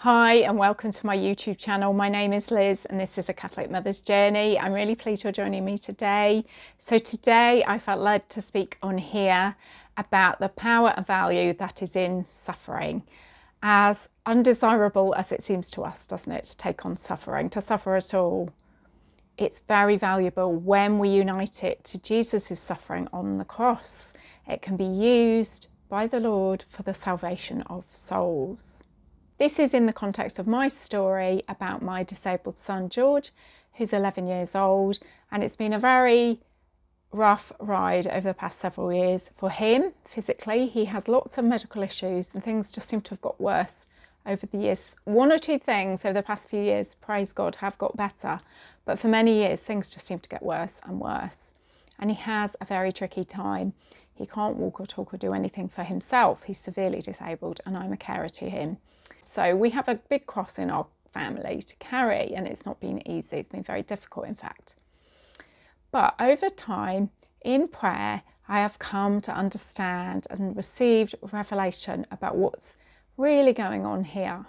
Hi and welcome to my YouTube channel. My name is Liz and this is A Catholic Mother's Journey. I'm really pleased you're joining me today. So today I felt led to speak on here about the power and value that is in suffering. As undesirable as it seems to us, doesn't it, to take on suffering, to suffer at all, it's very valuable when we unite it to Jesus' suffering on the cross. It can be used by the Lord for the salvation of souls. This is in the context of my story about my disabled son, George, who's 11 years old. And it's been a very rough ride over the past several years for him physically. He has lots of medical issues and things just seem to have got worse over the years. One or two things over the past few years, praise God, have got better. But for many years, things just seem to get worse and worse. And he has a very tricky time. He can't walk or talk or do anything for himself. He's severely disabled and I'm a carer to him. So we have a big cross in our family to carry and it's not been easy. It's been very difficult, in fact. But over time, in prayer, I have come to understand and received revelation about what's really going on here.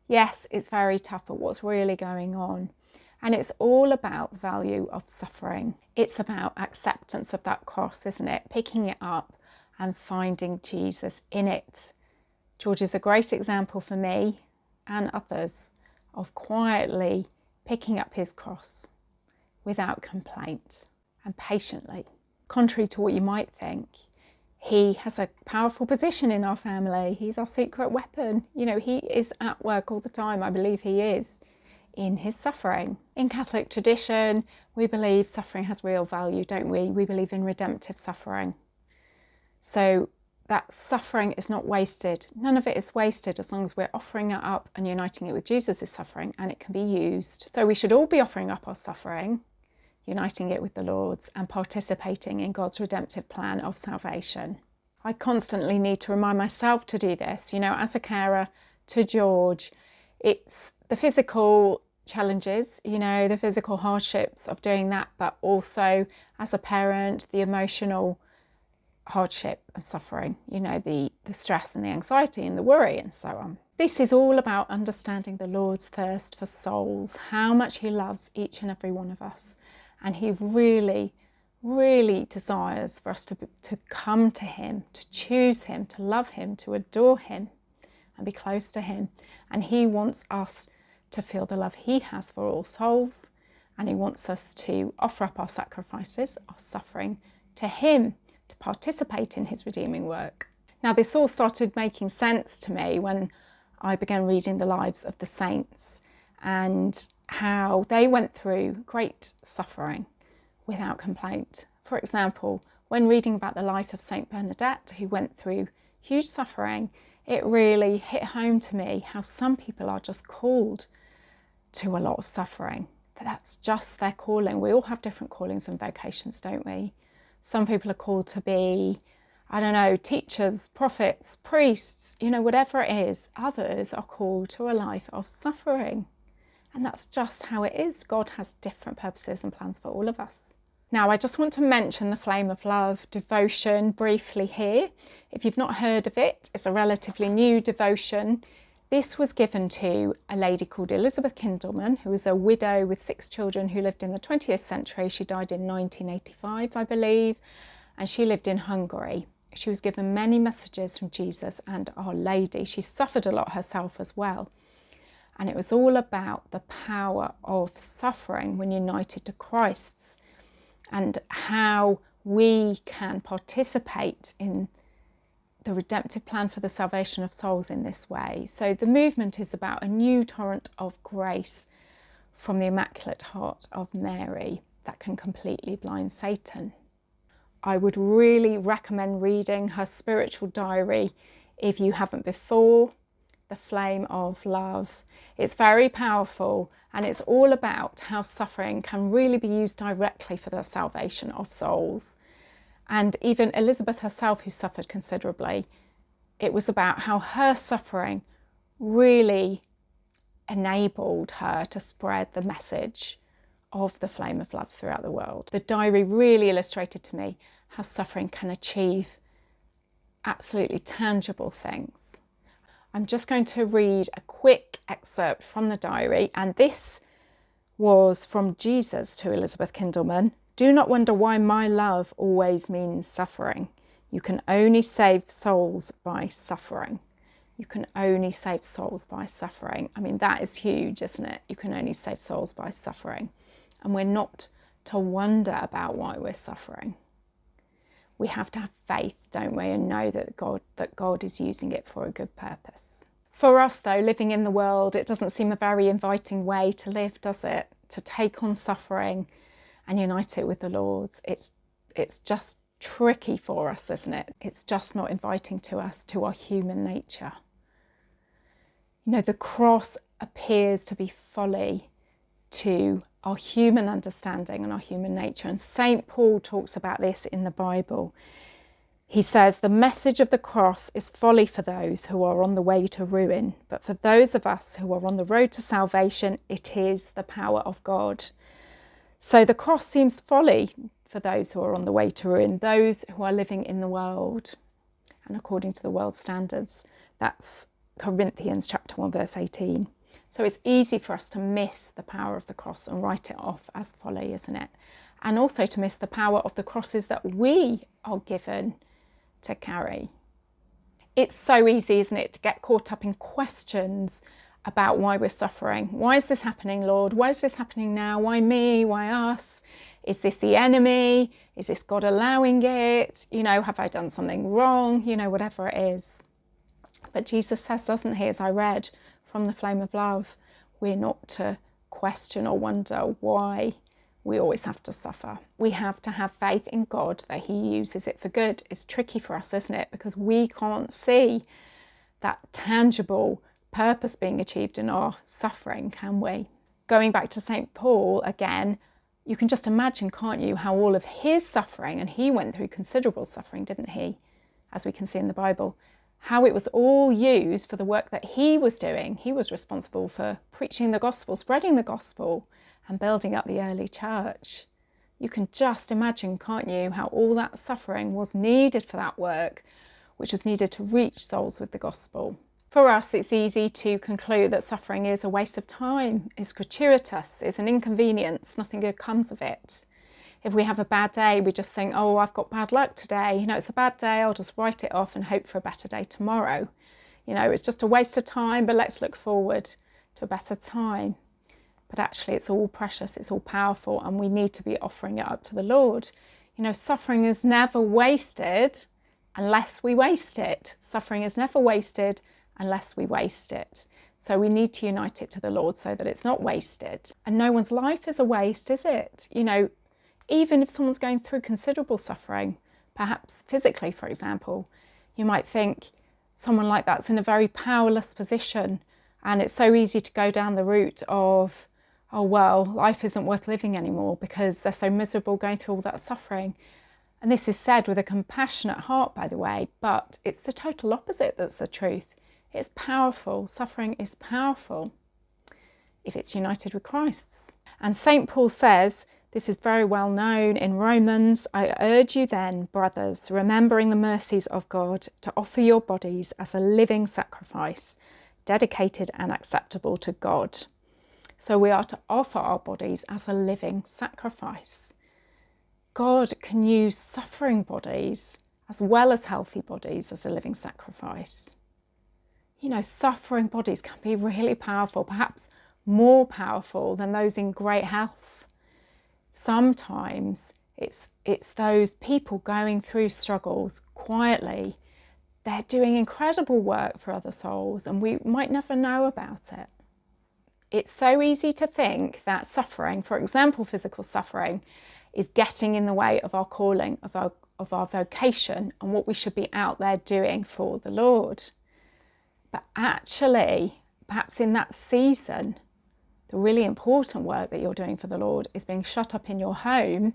Yes, it's very tough, but what's really going on? And it's all about the value of suffering. It's about acceptance of that cross, isn't it? Picking it up and finding Jesus in it. George is a great example for me and others of quietly picking up his cross without complaint and patiently. Contrary to what you might think, he has a powerful position in our family. He's our secret weapon. You know, he is at work all the time. I believe he is in his suffering. In Catholic tradition, we believe suffering has real value, don't we? We believe in redemptive suffering. So that suffering is not wasted. None of it is wasted as long as we're offering it up and uniting it with Jesus' suffering, and it can be used. So we should all be offering up our suffering, uniting it with the Lord's, and participating in God's redemptive plan of salvation. I constantly need to remind myself to do this. You know, as a carer to George, it's the physical challenges, you know, the physical hardships of doing that, but also as a parent, the emotional hardship and suffering, you know, the stress and the anxiety and the worry and so on. This is all about understanding the Lord's thirst for souls, how much he loves each and every one of us. And he really, really desires for us to come to him, to choose him, to love him, to adore him and be close to him. And he wants us to feel the love he has for all souls. And he wants us to offer up our sacrifices, our suffering to him, to participate in his redeeming work. Now, this all started making sense to me when I began reading the lives of the saints and how they went through great suffering without complaint. For example, when reading about the life of Saint Bernadette, who went through huge suffering, it really hit home to me how some people are just called to a lot of suffering. That's just their calling. We all have different callings and vocations, don't we? Some people are called to be, I don't know, teachers, prophets, priests, you know, whatever it is. Others are called to a life of suffering. And that's just how it is. God has different purposes and plans for all of us. Now, I just want to mention the Flame of Love devotion briefly here. If you've not heard of it, it's a relatively new devotion. This was given to a lady called Elizabeth Kindleman, who was a widow with 6 children who lived in the 20th century. She died in 1985, I believe, and she lived in Hungary. She was given many messages from Jesus and Our Lady. She suffered a lot herself as well. And it was all about the power of suffering when united to Christ's and how we can participate in the redemptive plan for the salvation of souls in this way. So the movement is about a new torrent of grace from the Immaculate Heart of Mary that can completely blind Satan. I would really recommend reading her spiritual diary if you haven't before, The Flame of Love. It's very powerful and it's all about how suffering can really be used directly for the salvation of souls. And even Elizabeth herself, who suffered considerably, it was about how her suffering really enabled her to spread the message of the flame of love throughout the world. The diary really illustrated to me how suffering can achieve absolutely tangible things. I'm just going to read a quick excerpt from the diary, and this was from Jesus to Elizabeth Kindleman. Do not wonder why my love always means suffering. You can only save souls by suffering. You can only save souls by suffering. I mean, that is huge, isn't it? You can only save souls by suffering. And we're not to wonder about why we're suffering. We have to have faith, don't we, and know that God is using it for a good purpose. For us, though, living in the world, it doesn't seem a very inviting way to live, does it? To take on suffering and unite it with the Lord's. It's just tricky for us, isn't it? It's just not inviting to us, to our human nature. You know, the cross appears to be folly to our human understanding and our human nature. And St. Paul talks about this in the Bible. He says, the message of the cross is folly for those who are on the way to ruin, but for those of us who are on the road to salvation, it is the power of God. So the cross seems folly for those who are on the way to ruin, those who are living in the world and according to the world's standards. That's Corinthians chapter 1, verse 18. So it's easy for us to miss the power of the cross and write it off as folly, isn't it? And also to miss the power of the crosses that we are given to carry. It's so easy, isn't it, to get caught up in questions about why we're suffering. Why is this happening, Lord? Why is this happening now? Why me? Why us? Is this the enemy? Is this God allowing it? You know, have I done something wrong? You know, whatever it is. But Jesus says, doesn't he, as I read from the Flame of Love, we're not to question or wonder why we always have to suffer. We have to have faith in God that he uses it for good. It's tricky for us, isn't it? Because we can't see that tangible purpose being achieved in our suffering, can we? Going back to St. Paul again, you can just imagine, can't you, how all of his suffering, and he went through considerable suffering, didn't he? As we can see in the Bible, how it was all used for the work that he was doing. He was responsible for preaching the gospel, spreading the gospel, and building up the early church. You can just imagine, can't you, how all that suffering was needed for that work, which was needed to reach souls with the gospel. For us, it's easy to conclude that suffering is a waste of time, is gratuitous, is an inconvenience, nothing good comes of it. If we have a bad day, we just think, oh, I've got bad luck today. You know, it's a bad day, I'll just write it off and hope for a better day tomorrow. You know, it's just a waste of time, but let's look forward to a better time. But actually, it's all precious, it's all powerful, and we need to be offering it up to the Lord. You know, suffering is never wasted unless we waste it. Suffering is never wasted unless we waste it. So we need to unite it to the Lord so that it's not wasted. And no one's life is a waste, is it? You know, even if someone's going through considerable suffering, perhaps physically, for example, you might think someone like that's in a very powerless position, and it's so easy to go down the route of, oh, well, life isn't worth living anymore because they're so miserable going through all that suffering. And this is said with a compassionate heart, by the way, but it's the total opposite that's the truth. It's powerful. Suffering is powerful if it's united with Christ's. And St. Paul says, this is very well known in Romans, I urge you then, brothers, remembering the mercies of God, to offer your bodies as a living sacrifice, dedicated and acceptable to God. So we are to offer our bodies as a living sacrifice. God can use suffering bodies as well as healthy bodies as a living sacrifice. You know, suffering bodies can be really powerful, perhaps more powerful than those in great health. Sometimes it's those people going through struggles quietly. They're doing incredible work for other souls, and we might never know about it. It's so easy to think that suffering, for example, physical suffering, is getting in the way of our calling, of our vocation, and what we should be out there doing for the Lord. But actually, perhaps in that season, the really important work that you're doing for the Lord is being shut up in your home,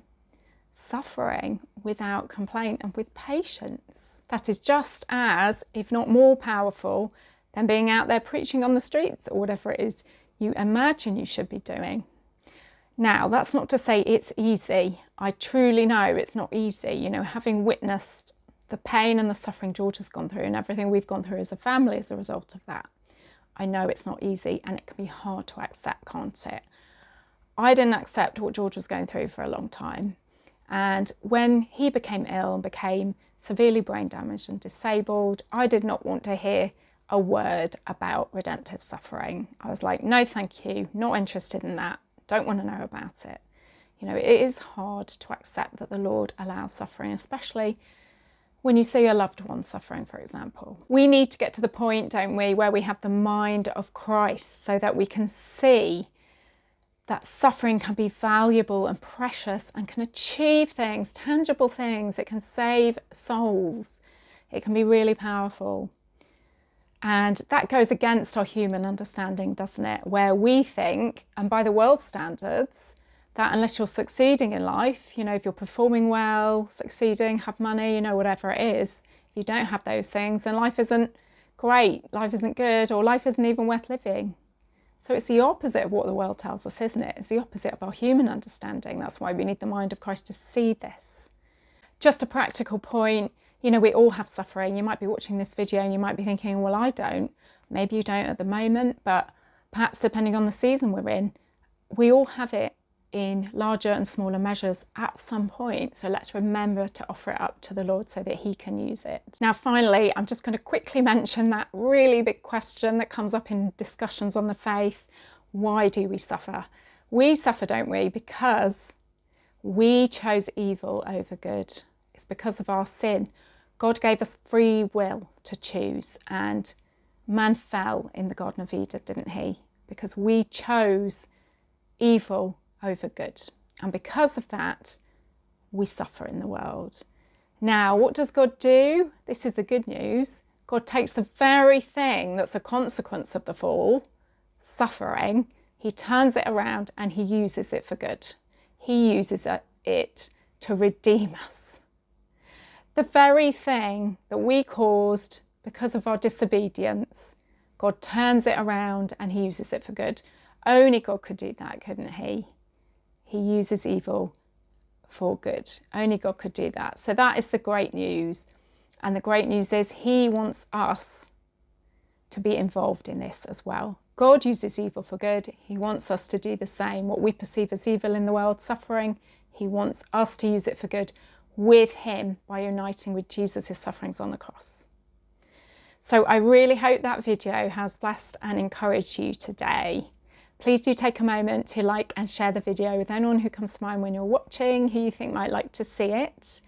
suffering without complaint and with patience. That is just as, if not more powerful, than being out there preaching on the streets or whatever it is you imagine you should be doing. Now, that's not to say it's easy. I truly know it's not easy. You know, having witnessed the pain and the suffering George has gone through and everything we've gone through as a family as a result of that. I know it's not easy and it can be hard to accept, can't it? I didn't accept what George was going through for a long time. And when he became ill and became severely brain damaged and disabled, I did not want to hear a word about redemptive suffering. I was like, no, thank you, not interested in that, don't want to know about it. You know, it is hard to accept that the Lord allows suffering, especially when you see a loved one suffering, for example. We need to get to the point, don't we, where we have the mind of Christ so that we can see that suffering can be valuable and precious and can achieve things, tangible things. It can save souls. It can be really powerful. And that goes against our human understanding, doesn't it? Where we think, and by the world's standards, that unless you're succeeding in life, you know, if you're performing well, succeeding, have money, you know, whatever it is, if you don't have those things, then life isn't great, life isn't good, or life isn't even worth living. So it's the opposite of what the world tells us, isn't it? It's the opposite of our human understanding. That's why we need the mind of Christ to see this. Just a practical point, you know, we all have suffering. You might be watching this video and you might be thinking, well, I don't. Maybe you don't at the moment, but perhaps depending on the season we're in, we all have it in larger and smaller measures at some point. So let's remember to offer it up to the Lord so that he can use it. Now, finally, I'm just going to quickly mention that really big question that comes up in discussions on the faith. Why do we suffer? We suffer, don't we? Because we chose evil over good. It's because of our sin. God gave us free will to choose, and man fell in the Garden of Eden, didn't he? Because we chose evil over good. And because of that, we suffer in the world. Now, what does God do? This is the good news. God takes the very thing that's a consequence of the fall, suffering, he turns it around and he uses it for good. He uses it to redeem us. The very thing that we caused because of our disobedience, God turns it around and he uses it for good. Only God could do that, couldn't he? He uses evil for good. Only God could do that. So that is the great news. And the great news is he wants us to be involved in this as well. God uses evil for good. He wants us to do the same. What we perceive as evil in the world, suffering, he wants us to use it for good with him by uniting with Jesus' sufferings on the cross. So I really hope that video has blessed and encouraged you today. Please do take a moment to like and share the video with anyone who comes to mind when you're watching, who you think might like to see it.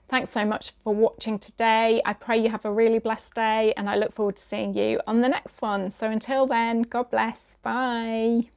Thanks so much for watching today. I pray you have a really blessed day and I look forward to seeing you on the next one. So until then, God bless. Bye.